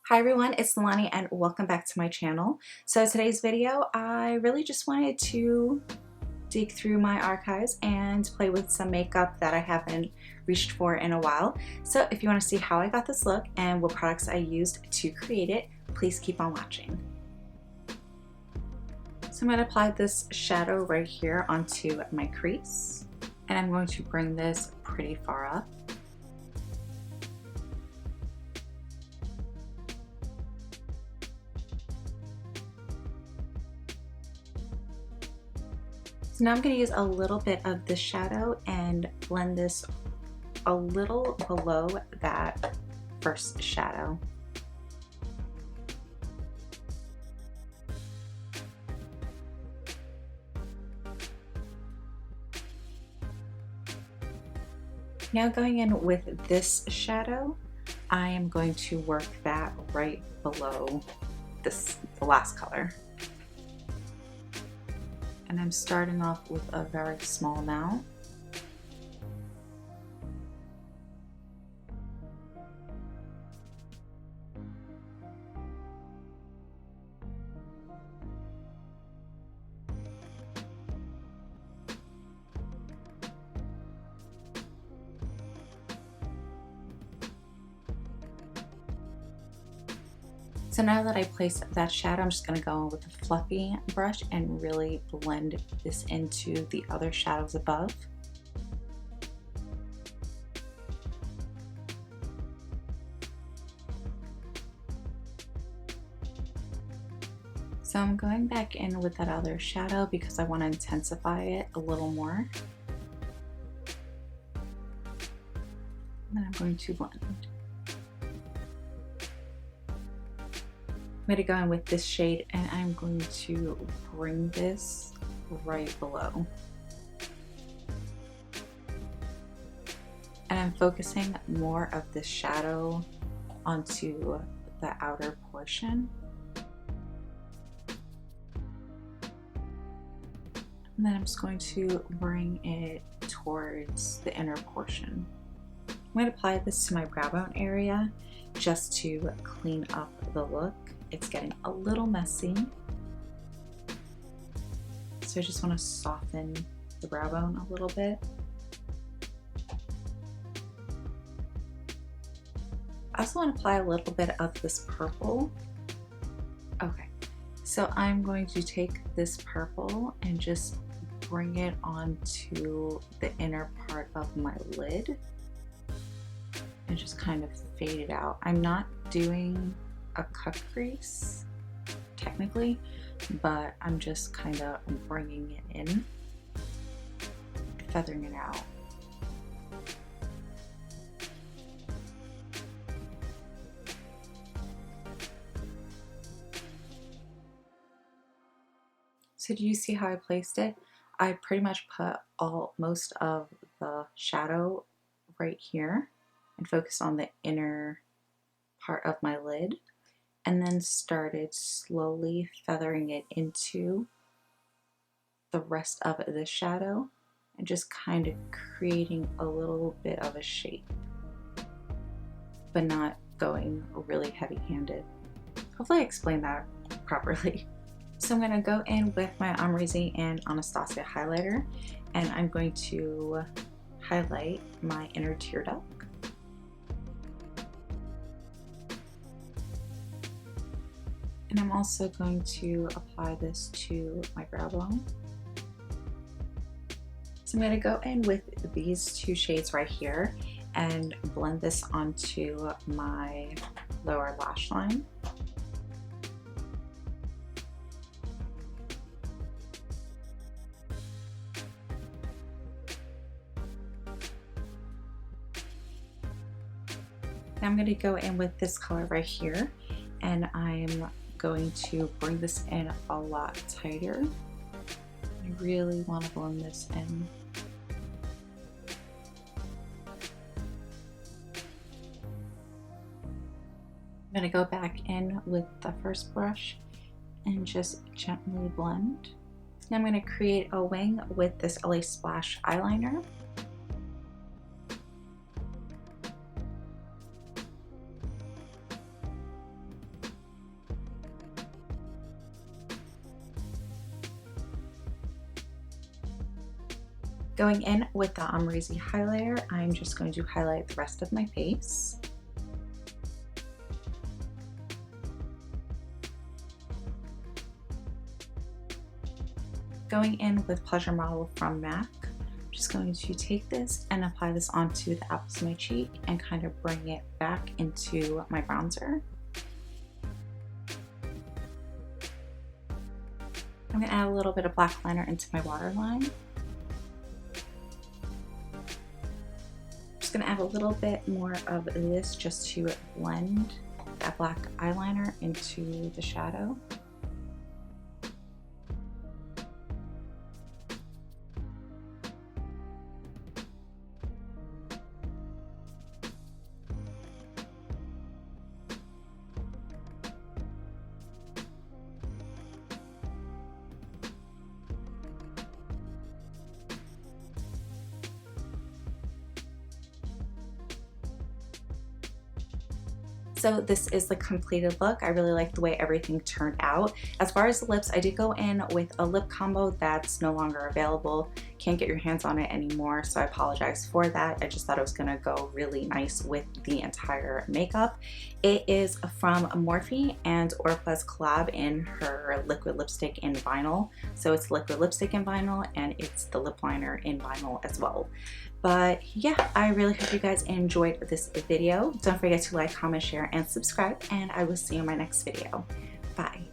Hi everyone, it's Nalanie and welcome back to my channel. So today's video, I really just wanted to dig through my archives and play with some makeup that I haven't reached for in a while. So if you want to see how I got this look and what products I used to create it, please keep on watching. So I'm going to apply this shadow right here onto my crease, and I'm going to bring this pretty far up. So now I'm going to use a little bit of this shadow and blend this a little below that first shadow. Now going in with this shadow, I am going to work that right below the last color. And I'm starting off with a very small amount. So now that I placed that shadow, I'm just going to go in with a fluffy brush and really blend this into the other shadows above. So I'm going back in with that other shadow because I want to intensify it a little more. And then I'm going to blend. I'm going to go in with this shade and I'm going to bring this right below. And I'm focusing more of the shadow onto the outer portion. And then I'm just going to bring it towards the inner portion. I'm going to apply this to my brow bone area just to clean up the look. It's getting a little messy, so I just want to soften the brow bone a little bit. I also want to apply a little bit of this purple. Okay, so I'm going to take this purple and just bring it onto the inner part of my lid and just kind of fade it out. I'm not doing a cut crease technically, but I'm just kind of bringing it in, feathering it out. So do you see how I placed it? I pretty much put most of the shadow right here and focused on the inner part of my lid, and then started slowly feathering it into the rest of the shadow and just kind of creating a little bit of a shape, but not going really heavy-handed. Hopefully I explained that properly. So I'm going to go in with my Amrezy and Anastasia highlighter, and I'm going to highlight my inner tear duct. And I'm also going to apply this to my brow bone. So I'm going to go in with these two shades right here and blend this onto my lower lash line. Now I'm going to go in with this color right here, and I'm going to bring this in a lot tighter. I really want to blend this in. I'm going to go back in with the first brush and just gently blend. Now I'm going to create a wing with this LA Splash eyeliner. Going in with the Amrezy Highlighter, I'm just going to highlight the rest of my face. Going in with Pleasure Model from MAC, I'm just going to take this and apply this onto the apples of my cheek and kind of bring it back into my bronzer. I'm going to add a little bit of black liner into my waterline. Going to add a little bit more of this just to blend that black eyeliner into the shadow. So this is the completed look. I really like the way everything turned out. As far as the lips, I did go in with a lip combo that's no longer available. Can't get your hands on it anymore, so I apologize for that. I just thought it was gonna go really nice with the entire makeup. It is from Morphe and Ourfa's collab in her liquid lipstick in vinyl. So it's liquid lipstick in vinyl and it's the lip liner in vinyl as well. But yeah, I really hope you guys enjoyed this video. Don't forget to like, comment, share, and subscribe, and I will see you in my next video. Bye.